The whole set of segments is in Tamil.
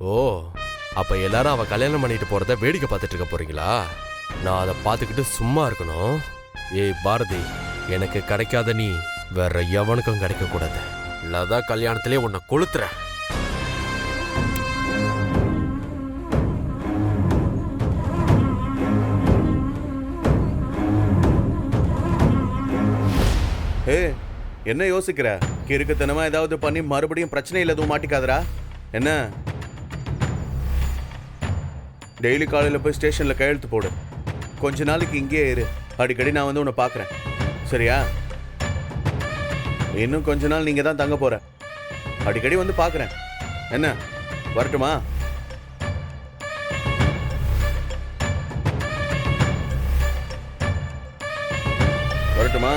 ஓ, அப்ப எல்லாரும் அவ கல்யாணம் பண்ணிட்டு போறத வேடிக்கை பார்த்துட்டு இருக்க போறீங்களா? நான் அதை பார்த்துக்கிட்டு சும்மா இருக்கணும்? ஏய் பாரதி, எனக்கு கிடைக்காத நீ வேற எவனுக்கும் கிடைக்க கூடாது. லதா கல்யாணத்திலே உன்னை கொளுத்துறேன். என்ன யோசிக்கிற? கிறுக்குத்தனமா ஏதாவது பண்ணி மறுபடியும் பிரச்சனையில் எதுவும் மாட்டிக்காதரா என்ன? டெய்லி காலையில் போய் ஸ்டேஷனில் கையெழுத்து போடு. கொஞ்ச நாளைக்கு இங்கேயே இரு. அடிக்கடி நான் வந்து உன்னை பார்க்குறேன், சரியா? இன்னும் கொஞ்ச நாள் நீங்கள் தான் தங்க போற. அடிக்கடி வந்து பார்க்குறேன். என்ன, வரட்டுமா? வரட்டுமா?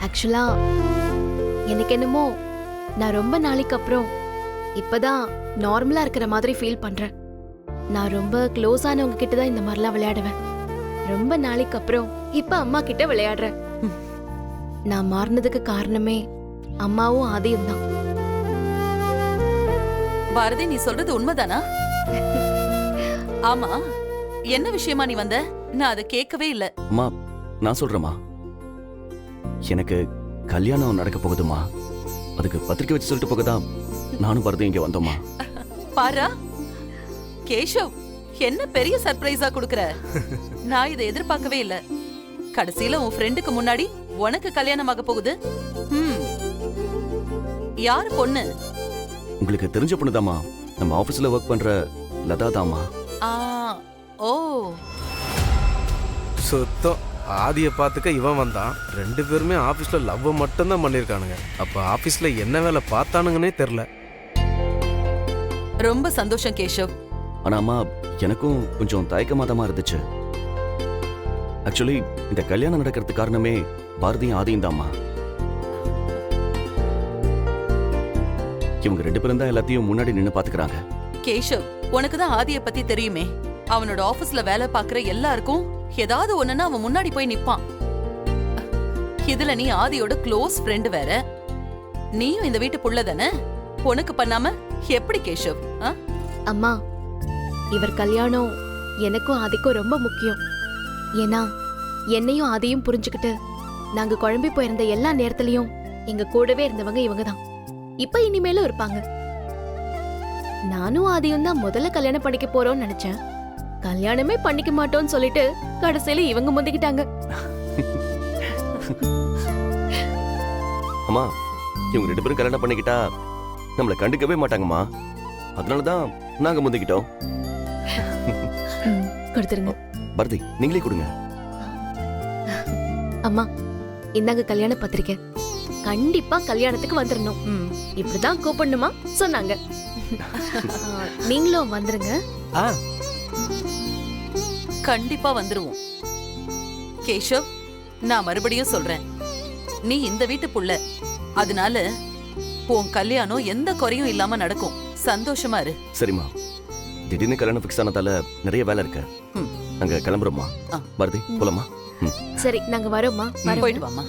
ஆக்சுவலா எனக்கு என்னமோ நான் ரொம்ப நாளைக்கு அப்புறம் இப்பதான் நார்மலா இருக்கிற மாதிரி ஃபீல் பண்றேன். நான் ரொம்ப க்ளோஸ் ஆனவங்க கிட்ட தான் இந்த மாதிரிலாம் விளையாடுவேன். ரொம்ப நாளைக்கு அப்புறம் இப்ப அம்மா கிட்ட விளையாடுறேன். நான் மாறினதுக்கு காரணமே அம்மாவும் ஆதியும் தான். பாரதி, நீ சொல்றது உண்மைதானா? ஆமா, என்ன விஷயமா நீ வந்த? நான் அதை கேட்கவே இல்ல. அம்மா, நான் சொல்றேம்மா, எனக்கு கல்யாணம் நடக்க போகுதுமா. அதுக்கு பத்திரிக்கை வச்சு சொல்லிட்டு போகதான் நானும் பாரதி இங்க வந்தோமா. பாரா கேஷவ், என்ன பெரிய சர்ப்ரைஸா குடுக்கற. நான் இதை எதிர்பார்க்கவே இல்ல. கடைசியில உன் ஃப்ரெண்டுக்கு முன்னாடி உனக்கு கல்யாணம் ஆக போகுது. யாரு பொண்ணு? உங்களுக்கு தெரிஞ்ச பொண்ணுதாம்மா. நம்ம ஆபீஸ்ல ஒர்க் பண்ற லதா தாமா. ஓ, சுத்தம். ஆதியை பார்த்துக்க இவன் வந்தான். 2 பேருமே ஆபீஸ்ல லவ் மட்டும்தான் பண்ணிருக்கானுங்க. அப்ப ஆபீஸ்ல என்ன வேலை பார்த்தானுங்கன்னே தெரியல. ரொம்ப சந்தோஷம் கேஷவ். ஆனா அம்மா, எனக்கும் கொஞ்சம் தயக்கமா தான் இருந்துச்சு. ஆக்சுவலி இந்த கல்யாணம் நடக்கிறதுக்கு காரணமே பாரதியும் ஆதியும் தாம்மா. இவங்க 2 பேரும் தான் எல்லாத்தையும் முன்னாடி நின்னு பாத்துக்கிறாங்க. கேஷவ், உனக்கு தான் ஆதியை பத்தி தெரியுமே. அவனோட ஆபீஸ்ல வேலை பாக்குற எல்லாருக்கும் ஏதாவது ஒண்ணுன்னா அவன் முன்னாடி போய் நிப்பான். இதுல நீ ஆதியோட க்ளோஸ் ஃப்ரெண்ட் வேற. நீயும் இந்த வீட்டு புள்ள தானே? உனக்கு பண்ணாம எப்படி கேஷவ்? அம்மா, இவர் கல்யாணம் எனக்கும் ஆதிக்கும் ரொம்ப முக்கியம். ஏன்னா என்னையும் ஆதியும் புரிஞ்சுக்கிட்டு நாங்க குழம்பி போயிருந்த எல்லா நேரத்திலயும் எங்க கூடவே இருந்தவங்க இவங்க தான். இப்ப இனிமேலும் இருப்பாங்க. நானும் ஆதியும் தான் முதல்ல கல்யாணம் பண்ணிக்க போறோம்னு நினைச்சேன். கல்யாணமே பண்ணிக்க மாட்டோம்னு சொல்லிட்டு கடைசியில இவங்க முந்திக்கிட்டாங்க. அம்மா, இவங்க 2 பேரும் கல்யாணம் பண்ணிக்கிட்டா நம்மள கண்டுக்கவே மாட்டாங்கம்மா. அதனாலதான் நாங்க முந்திக்கிட்டோம். கொடுத்துருங்க. பாரதி, நீங்களே கொடுங்க. அம்மா, இந்தாங்க கல்யாண பத்திரிக்கை. கண்டிப்பா கல்யாணத்துக்கு வந்துடணும். இப்படிதான் கூப்பிடணுமா சொன்னாங்க. நீங்களும் வந்துருங்க. கண்டிப்பா வந்துருவோம். கேஷவ், நான் மறுபடியும் சொல்றேன், நீ இந்த வீட்டு புள்ள. அதனால உன் கல்யாணம் எந்த குறையும் இல்லாம நடக்கும். சந்தோஷமா இரு. சரிம்மா. திடீர்னு கல்யாணம் ஃபிக்ஸ் ஆனதால நிறைய வேலை இருக்கு. நாங்க கிளம்புறோம்மா. பாரதி, போலாமா? சரி, நாங்க வரோம்மா. போயிட்டு வாமா.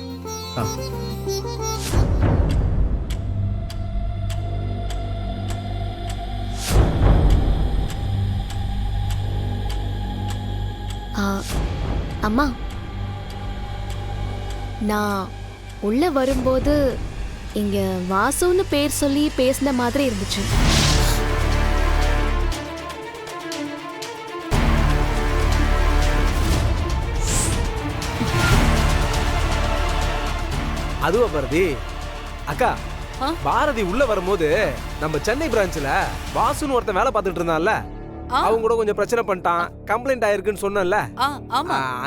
அம்மா, நான் உள்ள வரும்போது இங்க வாசுன்னு பேர் சொல்லி பேசின மாதிரி இருந்துச்சு. அதுவா பாரதி? அக்கா, பாரதி உள்ள வரும்போது நம்ம சென்னை பிரான்ச்ல வாசுன்னு ஒருத்தன் வேலை பார்த்துட்டு இருந்தான்ல, அவங்க கூட கொஞ்சம் பிரச்சனை பண்ணிட்டான், கம்ப்ளைண்ட் ஆயிருக்குன்னு சொன்னல.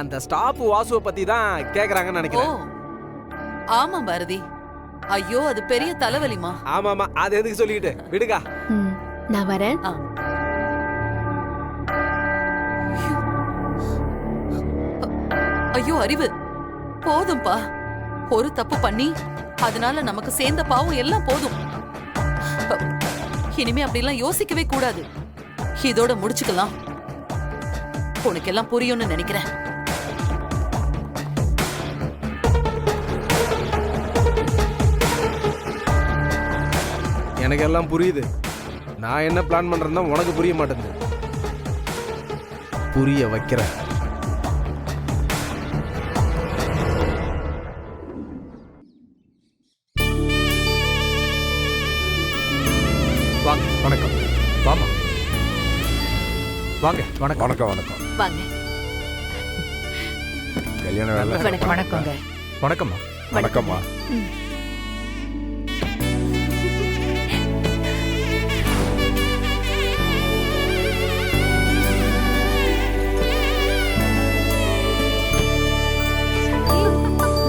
அந்த ஸ்டாப் வாசுவை பத்தி தான் கேக்குறாங்கன்னு நினைக்கிறேன். ஆமா பாரதி. ஐயோ, அது பெரிய தலைவலிமா. ஆமாமா, அது எதுக்கு சொல்லிட்டு விடுகா. நான் வரேன். ஐயோ அறிவு, போதும்பா. ஒரு தப்பு பண்ணி அதனால நமக்கு சேர்ந்த பாவம் எல்லாம் போதும். இனிமே அப்படிலாம் யோசிக்கவே கூடாது. இதோட முடிச்சுக்கலாம். உனக்கு எல்லாம் புரியும்னு நினைக்கிறேன். எனக்கு எல்லாம் புரியுது. நான் என்ன பிளான் பண்றேன்னா உனக்கு புரிய மாட்டேங்குது. புரிய வைக்கிறேன். வாங்க. வணக்கம். வாமா. வாங்க. வணக்கம். வணக்கம் வணக்கம். வாங்க. கல்யாண வேலை. வணக்கங்க. வணக்கம்மா. வணக்கம்மா.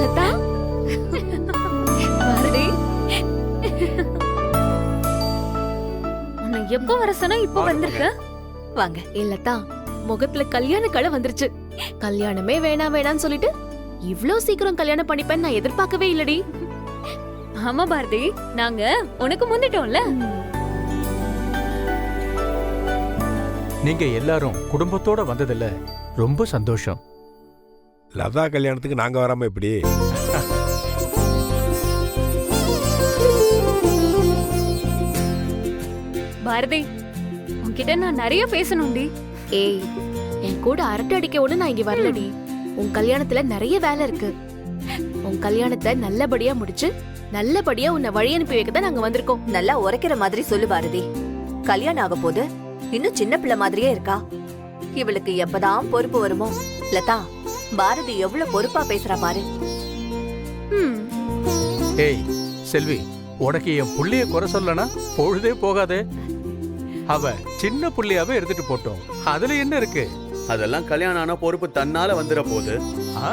லதா பாரதி, உன்னை எப்போ வர சொன்னா இப்போ வந்திருக்க? வாங்க. ஏ லதா, முகத்துல கல்யாண கலை வந்துருச்சு. கல்யாணமே வேணாம்னு சொல்லிட்டு இவ்ளோ சீக்கிரம் கல்யாணம் பண்ணிப்பேன்னு நான் எதிர்பார்க்கவே இல்லடி. ஆமா பாரதி, நாங்க உனக்கு முந்திட்டோம்ல. நீங்க எல்லாரும் குடும்பத்தோட வந்ததுல ரொம்ப சந்தோஷம். லதா கல்யாணத்துக்கு நாங்க வராம எப்படி? பாரதி, உன்கிட்ட நான் நிறைய பேசணும்டி. ஏய், என் கூட அரட்டை அடிக்க ஒண்ணு நான் இங்க வரலடி. உன் கல்யாணத்துல நிறைய வேலை இருக்கு. உன் கல்யாணத்தை நல்லபடியா முடிச்சு நல்லபடியா உன்னை வழி அனுப்பி வைக்க தான் நாங்க வந்திருக்கோம். நல்லா உரைக்கிற மாதிரி சொல்லு பாரதி. கல்யாணம் ஆக போது இன்னும் சின்ன பிள்ளை மாதிரியே இருக்கா. இவளுக்கு எப்பதான் பொறுப்பு வருமோ? லதா, பாரதி எவ்வளவு பொறுப்பா பேசுறா பாரு. ம், ஏய் செல்வி, உனக்கு என் புள்ளைய குறை சொல்லனா பொழுதே போகாதே. அவ சின்ன புள்ளையாவே எடுத்துட்டு போட்டோம். அதுல என்ன இருக்கு? அதெல்லாம் கல்யாணம் ஆனா பொறுப்பு தன்னால வந்துட போகுது. ஆ,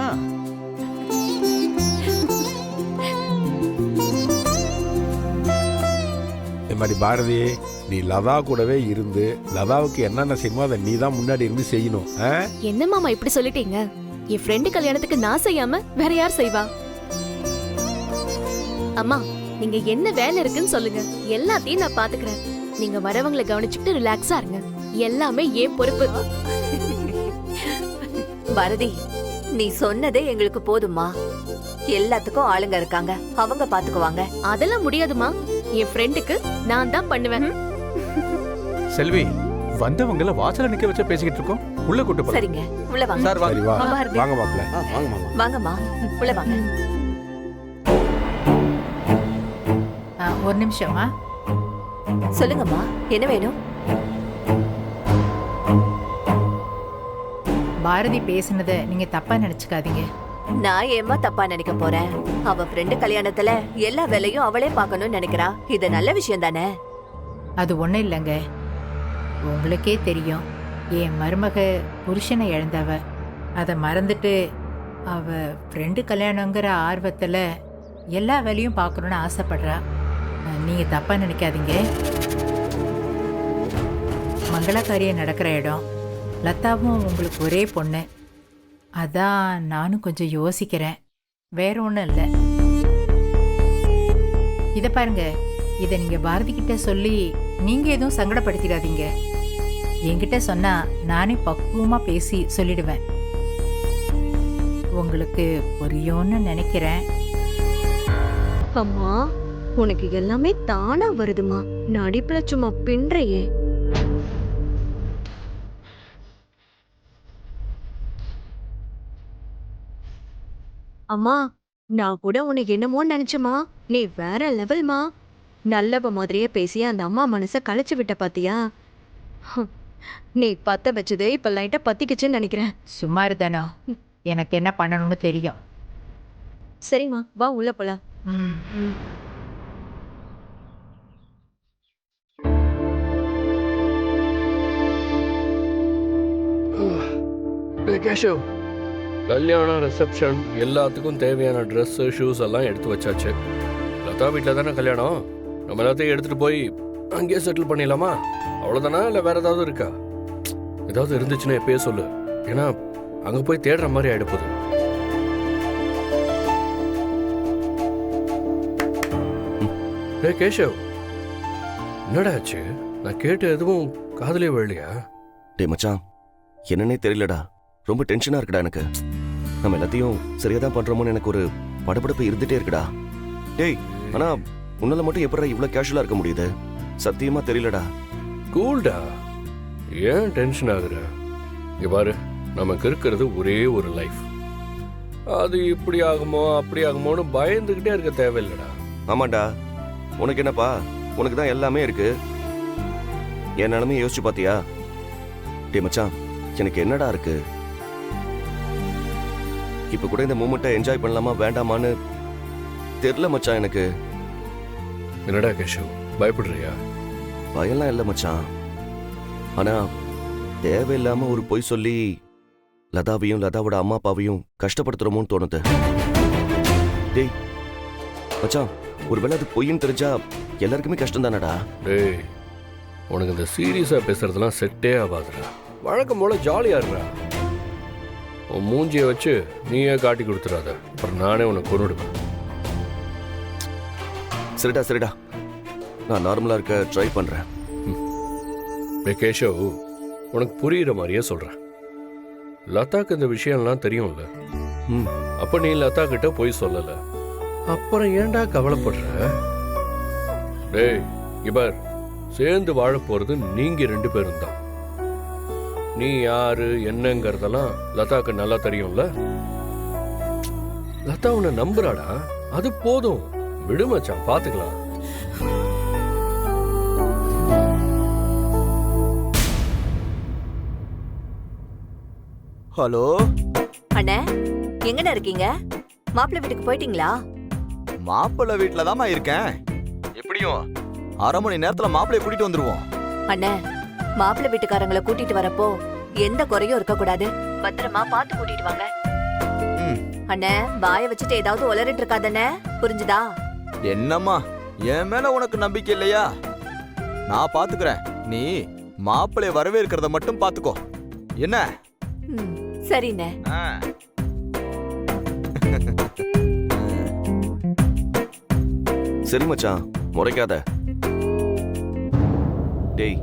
இந்த மாதிரி பாரதி, நீ லதா கூடவே இருந்து லதாவுக்கு என்னென்ன செய்யணுமோ அதை நீ தான் முன்னாடி இருந்து செய்யணும். என்ன மாமா இப்படி சொல்லிட்டீங்க? என் ஃப்ரெண்டு கல்யாணத்துக்கு நான் செய்யாம வேற யார் செய்வா? அம்மா, நீங்க என்ன வேலை இருக்குன்னு சொல்லுங்க, எல்லாத்தையும் நான் பாத்துக்கிறேன். நீங்க வரவங்களை கவனிச்சுட்டு ரிலாக்ஸா இருங்க. எல்லாமே ஏன் பொறுப்பு. பாரதி, நீ சொன்னதே எங்களுக்கு போதுமா. எல்லாத்துக்கும் ஆளுங்க இருக்காங்க, அவங்க பாத்துக்குவாங்க. அதெல்லாம் முடியாதுமா. என் ஃப்ரெண்டுக்கு நான் தான் பண்ணுவேன். செல்வி, வந்தவங்கள வாசல்ல நிக்க வச்சு பேசிக்கிட்டு இருக்கோம். உள்ள கூட்டு போலாம். சரிங்க, உள்ள வாங்க. சார் வாங்க. சரி வா, பாரதி. வாங்க மாப்பிள்ள. வாங்க மாமா. வாங்கம்மா, உள்ள வாங்க. ஒரு நிமிஷமா. சொல்லுங்கம்மா, என்ன வேணும்? பாரதி பேசுனதை நீங்க தப்பா நினைச்சுக்காதீங்க. நான் ஏம்மா தப்பா நினைக்க போறேன்? அவ ஃப்ரெண்டு கல்யாணத்துல எல்லா வேலையும் அவளே பார்க்கணும்னு நினைக்கிறா. இது நல்ல விஷயம் தானே? அது ஒண்ணும் இல்லைங்க. உங்களுக்கே தெரியும், என் மருமக புருஷனை இழந்தவ. அதை மறந்துட்டு அவ ஃப்ரெண்டு கல்யாணங்கிற ஆர்வத்துல எல்லா வேலையும் பார்க்கணும்னு ஆசைப்படுறா. நீங்க தப்பா நினைக்காதீங்க. மங்களகாரியம் நடக்கிற இடம். லதாவும் உங்களுக்கு ஒரே பொண்ணு. அதான் நானும் கொஞ்சம் யோசிக்கிறேன். வேற ஒன்றும் இல்லை. இதை பாருங்க, இதை நீங்க பாரதி கிட்ட சொல்லி நீங்க எதுவும் சங்கடப்படுத்திடாதீங்க. என்கிட்ட சொன்னா நானே பக்குவமா பேசி சொல்லிடுவேன். உங்களுக்கு புரியும்னு நினைக்கிறேன். அம்மா, உனக்கு எல்லாமே தானா வருதுமா. நடிப்புல சும்மா பின்றையே. அம்மா, நான் கூட உனக்கு என்னமோ நினைச்சமா. நீ வேற லெவல்மா. நல்லவ மாதிரியே பேசி அந்த அம்மா மனச கலைச்சு விட்ட பாத்தியா? நீ பத்த வச்சது இப்ப லைட்டா பத்திக்குச்சுன்னு நினைக்கிறேன். சும்மா இருதானோ, எனக்கு என்ன பண்ணணும்னு தெரியும். சரிம்மா, வா உள்ள போலாம். கேஷவ், கல்யாணம், ரிசப்ஷன் எல்லாத்துக்கும் தேவையான ட்ரெஸ்ஸு, ஷூஸ் எல்லாம் எடுத்து வச்சாச்சு. லதா வீட்டில் தானே கல்யாணம். நம்ம எல்லாத்தையும் எடுத்துட்டு போய் அங்கேயே செட்டில் பண்ணிடலாமா? அவ்வளோதானா, இல்லை வேற ஏதாவது இருக்கா? ஏதாவது இருந்துச்சுன்னா எப்பயே சொல்லு. ஏன்னா அங்கே போய் தேடுற மாதிரி ஆயிடப்போகுது. கேஷவ், என்னடா ஆச்சு? நான் கேட்டு எதுவும் காதலே விழலையா? டே மச்சான், என்னன்னே தெரியலடா. ரொம்ப டென்ஷனா இருக்குடா எனக்கு. நம்ம எல்லாத்தையும் சரியா தான் பண்றோமோன்னு எனக்கு ஒரு படபடப்பு இருந்துட்டே இருக்குடா. டேய், ஆனா உன்னால மட்டும் எப்படா இவ்வளவு கேஷுவலா இருக்க முடியுது? சத்தியமா தெரியலடா. கூல்டா, ஏன் டென்ஷன் ஆகுற? இங்க பாரு, நமக்கு இருக்கிறது ஒரே ஒரு லைஃப். அது இப்படி ஆகுமோ அப்படி ஆகுமோன்னு பயந்துகிட்டே இருக்க தேவையில்லடா. ஆமாண்டா, உனக்கு என்னப்பா? உனக்கு தான் எல்லாமே இருக்கு. என் நிலைமையை யோசிச்சு பாத்தியா? டேய் மச்சான், எனக்கு என்னடா இருக்கு? இப்ப கூட இந்த மூமெண்ட்டை என்ஜாய் பண்ணலாமா வேண்டாமான்னு தெரியல மச்சான் எனக்கு. என்னடா கேஷவ், பயப்படுறியா? பயம்லாம் இல்லை மச்சான். ஆனா தேவையில்லாம ஒரு பொய் சொல்லி லதாவையும் லதாவோட அம்மா அப்பாவையும் கஷ்டப்படுத்துறோமோன்னு தோணுது. டேய் மச்சான், ஒருவேளை அது பொய்ன்னு தெரிஞ்சா எல்லாருக்குமே கஷ்டம் தானடா. டேய், உனக்கு இந்த சீரியஸா பேசுறதெல்லாம் செட்டே ஆகாதுடா. வழக்கம் போல ஜாலியா இருடா. உன் மூஞ்சியை வச்சு நீயே காட்டி கொடுத்துடாத, அப்புறம் நானே உன்னை கொன்னுடுவேன். சரிடா சரிடா, நான் நார்மலா இருக்க ட்ரை பண்றேன். டேய் கேஷவ், உனக்கு புரியுற மாதிரியே சொல்றேன். லதாக்கு இந்த விஷயம்லாம் தெரியும்ல. அப்ப நீ லதா கிட்ட போய் சொல்லல, அப்புறம் ஏன்டா கவலைப்படுற? டேய் இவர் சேர்ந்து வாழ போறது நீங்க 2 பேரும் தான். நீ யாரு என்னங்கறதெல்லாம் லதாக்கு நல்லா தெரியும்ல. லதா உன்னை நம்புறாடா, அது போதும். விடு மச்சான், பாத்துக்கலாம். ஹலோ அண்ணே, எங்கண்ணா இருக்கீங்க? மாப்பிள்ளை வீட்டுக்கு போயிட்டீங்களா? மாப்பிள்ளை வீட்டுல தாமா இருக்கேன். எப்படியும் 1/2 மணி நேரத்துல மாப்பிள்ளைய கூட்டிட்டு வந்துருவோம். அண்ணே, மாப்பிள்ளை வீட்டுக்காரங்களை கூட்டிட்டு வரப்போ எந்த குறையும் இருக்க கூடாது. பத்திரமா பார்த்து கூட்டிட்டு வாங்க. அண்ணே, வாயை வச்சுட்டு ஏதாவது உளறிட்டு இருக்காதண்ணே, புரிஞ்சுதா? என்னம்மா, என் மேல உனக்கு நம்பிக்கை இல்லையா? நான் பாத்துக்கிறேன். நீ மாப்பிள்ளைய வரவேற்கிறத மட்டும் பாத்துக்கோ. என்ன? சரிண்ணே. சரி மச்சான், முறைக்காத. டேய்,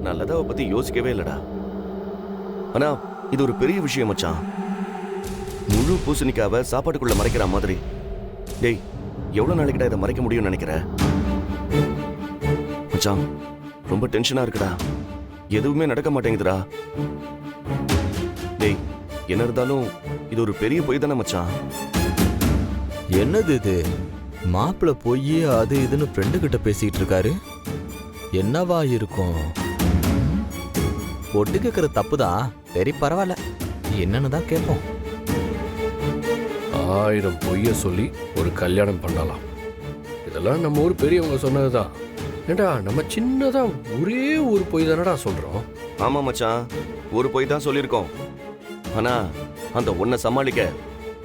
நான் லதாவை பத்தி யோசிக்கவே இல்லடா. ஆனா இது ஒரு பெரிய விஷயம் மச்சான். முழு பூசணிக்காவை சாப்பாட்டுக்குள்ள மறைக்கிற மாதிரி. டேய், எவ்வளவு நாளைக்குடா இதை மறைக்க முடியும்னு நினைக்கிற? மச்சான், ரொம்ப டென்ஷனா இருக்குடா. எதுவுமே நடக்க மாட்டேங்குதுடா. டேய், என்ன இருந்தாலும் இது ஒரு பெரிய பொய் தானே மச்சான். என்னது இது? மாப்பிள்ளை போய் அது இதுன்னு ஃப்ரெண்டு கிட்ட பேசிட்டு இருக்காரு. என்னவா இருக்கும்? ஒட்டு கேட்கற தப்புதான். சரி பரவாயில்ல, என்னன்னு தான் கேட்போம். 1000 பொய்ய சொல்லி ஒரு கல்யாணம் பண்ணலாம். இதெல்லாம் நம்ம ஊர் பெரியவங்க சொன்னதுதான். ஏண்டா, நம்ம சின்னதா ஒரே ஒரு பொய் தானடா சொல்றோம். ஆமா மச்சான், ஒரு பொய் தான் சொல்லியிருக்கோம். ஆனா அந்த ஒன்ன சமாளிக்க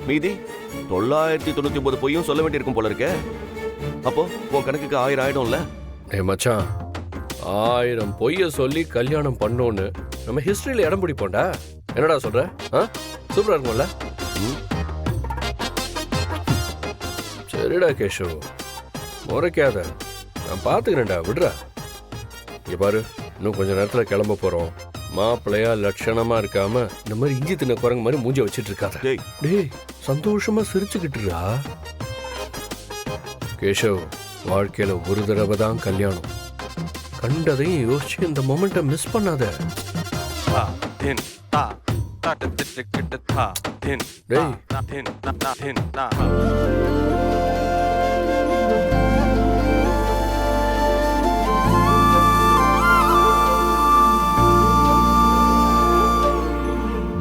மீதி 999 பொய்யும் சொல்ல வேண்டியிருக்கும் போல இருக்க. அப்போ உன் கணக்குக்கு 1000 ஆயிடும்ல. டேய் மச்சான், 1000 பொய்ய சொல்லி கல்யாணம் பண்ணோன்னு நம்ம ஹிஸ்டரியில இடம் பிடிப்போம்டா. என்னடா சொல்ற? சூப்பரா இருக்கும்ல? சரிடா கேஷவ், முறைக்காத. நான் பாத்துக்கிறேன்டா, விடுறா. இங்க பாரு, இன்னும் கொஞ்ச நேரத்துல கிளம்ப போறோம். மாப்பிள்ளையா லட்சணமா இருக்காம இந்த மாதிரி இஞ்சி தின்ன குரங்கு மாதிரி மூஞ்ச வச்சிட்டு இருக்காத. டேய், சந்தோஷமா சிரிச்சுக்கிட்டுடா. கேஷவ், வாழ்க்கையில ஒரு தடவை தான் கல்யாணம். கண்டதையும் யோசிச்சு இந்த மொமெண்ட்டை மிஸ் பண்ணாத. டேய்,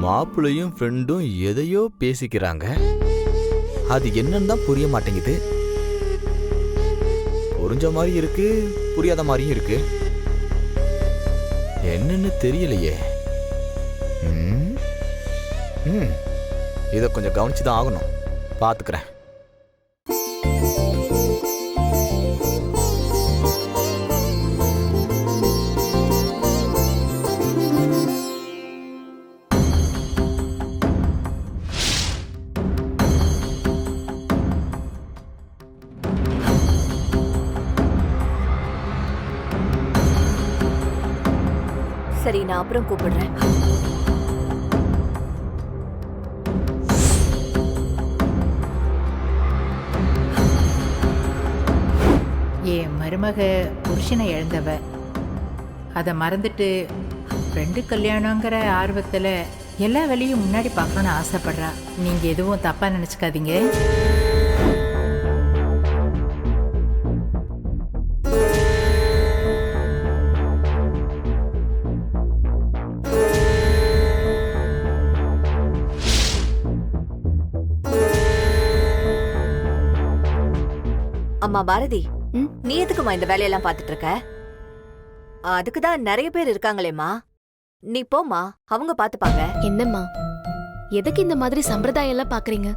மாப்பிள்ளையும் ஃப்ரெண்டும் எதையோ பேசிக்கிறாங்க. அது என்னன்னு தான் புரிய மாட்டேங்குது. புரிஞ்ச மாதிரி இருக்கு, புரியாத மாதிரியும் இருக்கு. என்னன்னு தெரியலையே. இதை கொஞ்சம் கவனிச்சுதான் ஆகணும். பாத்துக்கிறேன். சரி, நான் அப்புறம் கூப்பிடுறேன். என் மருமக புருஷனை இழந்தவ. அதை மறந்துட்டு ஃப்ரெண்டு கல்யாணங்கிற ஆர்வத்தில் எல்லா வேலையும் முன்னாடி பார்க்கணுன்னு ஆசைப்படுறா. நீங்கள் எதுவும் தப்பாக நினச்சிக்காதீங்க. அம்மா பாரதி, நீ எதுக்குமா இந்த வேலையெல்லாம் பாத்துட்டு இருக்க? அதுக்குதான் நிறைய பேர் இருக்காங்களேம்மா. நீ போமா, அவங்க பாத்துப்பாங்க. என்னம்மா, எதுக்கு இந்த மாதிரி சம்பிரதாயம் எல்லாம் பாக்குறீங்க?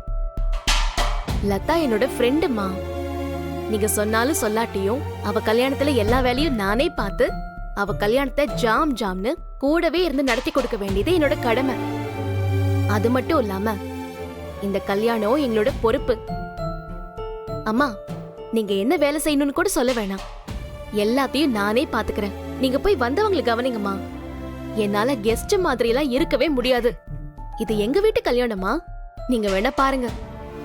லதா என்னோட ஃப்ரெண்டுமா. நீங்க சொன்னாலும் சொல்லாட்டியும் அவ கல்யாணத்துல எல்லா வேலையும் நானே பார்த்து அவ கல்யாணத்தை ஜாம் ஜாம்னு கூடவே இருந்து நடத்தி கொடுக்க வேண்டியது என்னோட கடமை. அது மட்டும் இல்லாம இந்த கல்யாணம் எங்களோட பொறுப்பு. அம்மா, நீங்க என்ன வேலை செய்யணும்னு கூட சொல்ல வேணாம். எல்லாத்தையும் நானே பாத்துக்கிறேன். நீங்க போய் வந்தவங்களை கவனிங்கம்மா. என்னால கெஸ்ட் மாதிரி எல்லாம் இருக்கவே முடியாது. இது எங்க வீட்டு கல்யாணமா. நீங்க வேணா பாருங்க,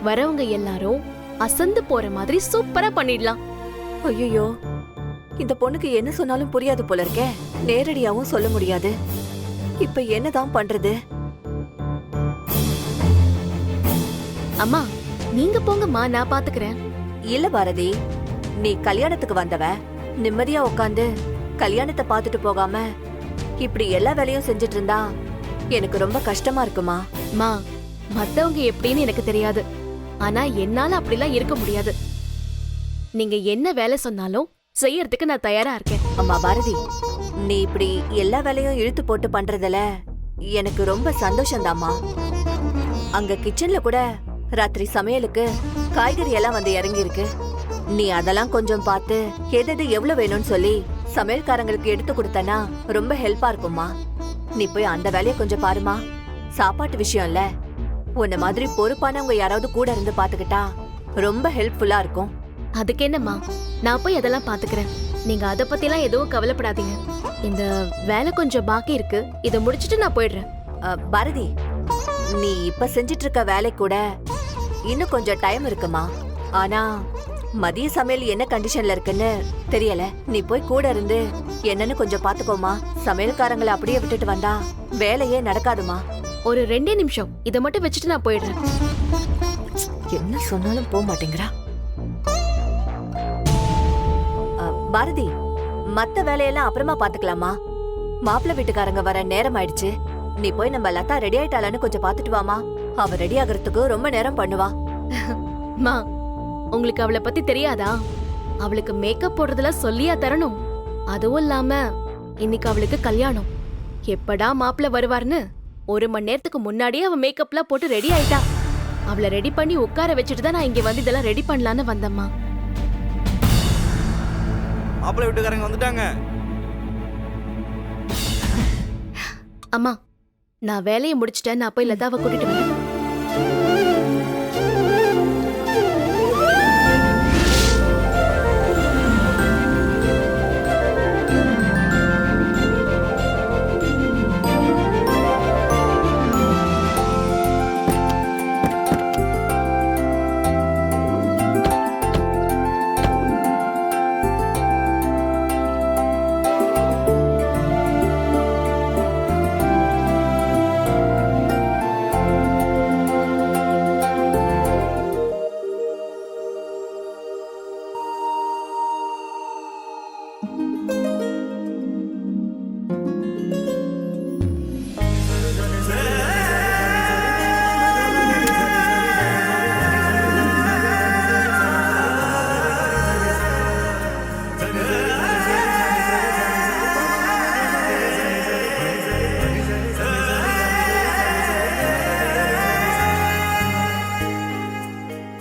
வரவங்க எல்லாரும் அசந்து போற மாதிரி சூப்பரா பண்ணிடலாம். ஐயோ, இந்த பொண்ணுக்கு என்ன சொன்னாலும் புரியாது போல இருக்கே. நேரடியாவும் சொல்ல முடியாது. இப்ப என்னதான் பண்றது? அம்மா, நீங்க போங்கம்மா, நான் பாத்துக்கிறேன். இல்ல பாரதி, நீ கல்யாணத்துக்கு வந்தவ, நிம்மதியா உட்காந்து கல்யாணத்தை பாத்துட்டு போகாம இப்படி எல்லா வேலையும் செஞ்சுட்டு இருந்தா எனக்கு ரொம்ப கஷ்டமா இருக்குமா. மா, மத்தவங்க எப்படின்னு எனக்கு தெரியாது. ஆனா என்னால அப்படிலாம் இருக்க முடியாது. நீங்க என்ன வேலை சொன்னாலும் செய்யறதுக்கு நான் தயாரா இருக்கேன். அம்மா பாரதி, நீ இப்படி எல்லா வேலையும் இழுத்து போட்டு பண்றதுல எனக்கு ரொம்ப சந்தோஷம்தாம்மா. அங்க கிச்சன்ல கூட ராத்திரி சமையலுக்கு காய்கறி எல்லாம் வந்து இறங்கி இருக்கு. நீ அதெல்லாம் கொஞ்சம் பார்த்து எது எவ்வளவு வேணும்னு சொல்லி சமையல்காரங்களுக்கு எடுத்து கொடுத்தனா ரொம்ப ஹெல்ப்பா இருக்கும்மா. நீ போய் அந்த வேலையை கொஞ்சம் பாருமா. சாப்பாட்டு விஷயம் இல்ல, உன்ன மாதிரி பொறுப்பானவங்க யாராவது கூட இருந்து பாத்துக்கிட்டா ரொம்ப ஹெல்ப்ஃபுல்லா இருக்கும். அதுக்கு என்னம்மா, நான் போய் அதெல்லாம் பாத்துக்கிறேன். நீங்க அத பத்தி எல்லாம் எதுவும் கவலைப்படாதீங்க. இந்த வேலை கொஞ்சம் பாக்கி இருக்கு, இதை முடிச்சிட்டு நான் போயிடுறேன். பாரதி, நீ இப்ப செஞ்சிட்டு இருக்க வேலை கூட இன்னும் கொஞ்சம் டைம் இருக்குமா. ஆனா மதிய சமையல் என்ன கண்டிஷன்ல இருக்குன்னு தெரியல. நீ போய் கூட இருந்து என்னன்னு கொஞ்சம் பாத்துக்கோமா. சமையல்காரங்களை அப்படியே விட்டுட்டு வந்தா வேலையே நடக்காதுமா. ஒரு 2 நிமிஷம், இதை மட்டும் வச்சுட்டு நான் போயிடுறேன். என்ன சொன்னாலும் போக மாட்டேங்கிறா. பாரதி, மத்த வேலையெல்லாம் அப்புறமா பாத்துக்கலாமா. மாப்பிள்ளை வீட்டுக்காரங்க வர நேரம் ஆயிடுச்சு. நீ போய் நம்ம லதா ரெடி ஆயிட்டாளான்னு கொஞ்சம் பாத்துட்டு வாமா. அவ ரெடி ஆகிறதுக்கு ரொம்ப நேரம் பண்ணுவா. மா, உங்களுக்கு அவளை பத்தி தெரியாதா? அவளுக்கு மேக்கப் போடுறதுல சொல்லியா தரணும். அதுவும் இல்லாம இன்னைக்கு அவளுக்கு கல்யாணம். எப்படா மாப்பிள்ள வருவார்னு 1 மணி நேரத்துக்கு முன்னாடியே அவ மேக்கப்லாம் போட்டு ரெடி ஆயிட்டா. அவளை ரெடி பண்ணி உட்கார வச்சுட்டு தான் நான் இங்க வந்து இதெல்லாம் ரெடி பண்ணலான்னு வந்தம்மா. மாப்பிள்ளை வீட்டுக்காரங்க வந்துட்டாங்க. அம்மா, நான் வேலையை முடிச்சிட்டேன். நான் போய் லதாவை கூட்டிட்டு வரேன்.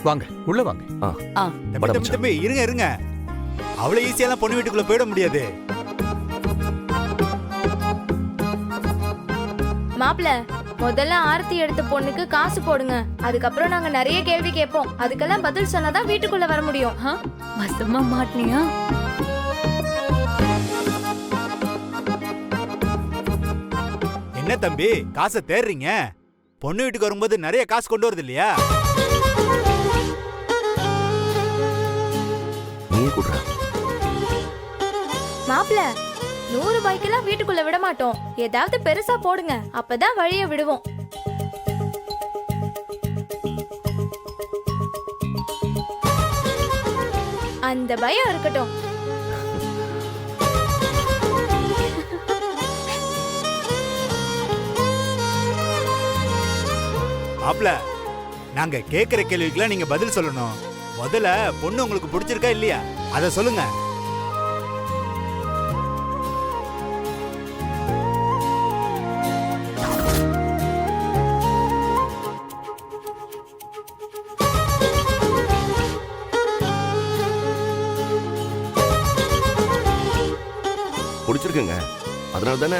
வாங்க, உள்ள வாங்க. தம்பி இருங்க. அவ்வளவு ஈஸியெல்லாம் பொண்ணு வீட்டுக்குள்ள போயிட முடியாது. மாப்பிள்ள, முதல்ல ஆரத்தி எடுத்த பொண்ணுக்கு காசு போடுங்க. அதுக்கப்புறம் நாங்க நிறைய கேள்வி கேட்போம். அதுக்கெல்லாம் பதில் சொன்னாதான் வீட்டுக்குள்ள வர முடியும். வசமா மாட்டினியா? என்ன தம்பி காசை தேடுறீங்க? பொண்ணு வீட்டுக்கு வரும்போது நிறைய காசு கொண்டு வருது இல்லையா? நீ கூடுற மாப்பிள 100 ரூபாய்க்கெல்லாம் வீட்டுக்குள்ள விட மாட்டோம். ஏதாவது பெருசா போடுங்க, அப்பதான் வழிய விடுவோம். அந்த பயம் இருக்கட்டும். மாப்ள, நாங்க கேக்குற கேள்விக்கெல்லாம் நீங்க பதில் சொல்லணும். முதல்ல பொண்ணு உங்களுக்கு பிடிச்சிருக்கா இல்லையா அத சொல்லுங்க. பிடிச்சிருக்குங்க. அதனால தானே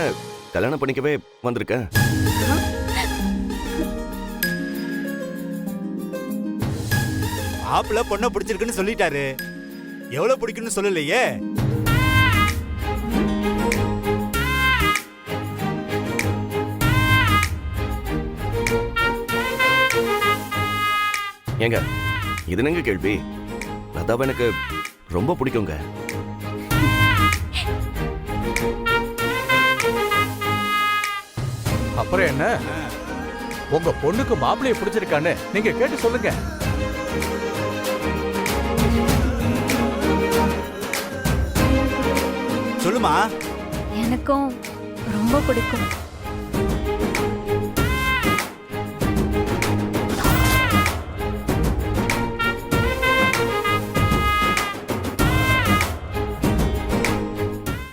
கல்யாணம் பண்ணிக்கவே வந்திருக்கேன். மாப்பிள பொண்ணை பிடிச்சிருக்குன்னு சொல்லிட்டாரு. எவ்வளவு பிடிக்குன்னு சொல்லலையே. ஏங்க இது என்னங்க கேள்வி? லதாவை எனக்கு ரொம்ப பிடிக்குங்க. அப்புறம் என்ன, உங்க பொண்ணுக்கு மாப்பிள்ளைய பிடிச்சிருக்கான்னு நீங்க கேட்டு சொல்லுங்க. சொல்லுமா. எனக்கும் ரொம்ப பிடிக்கும்.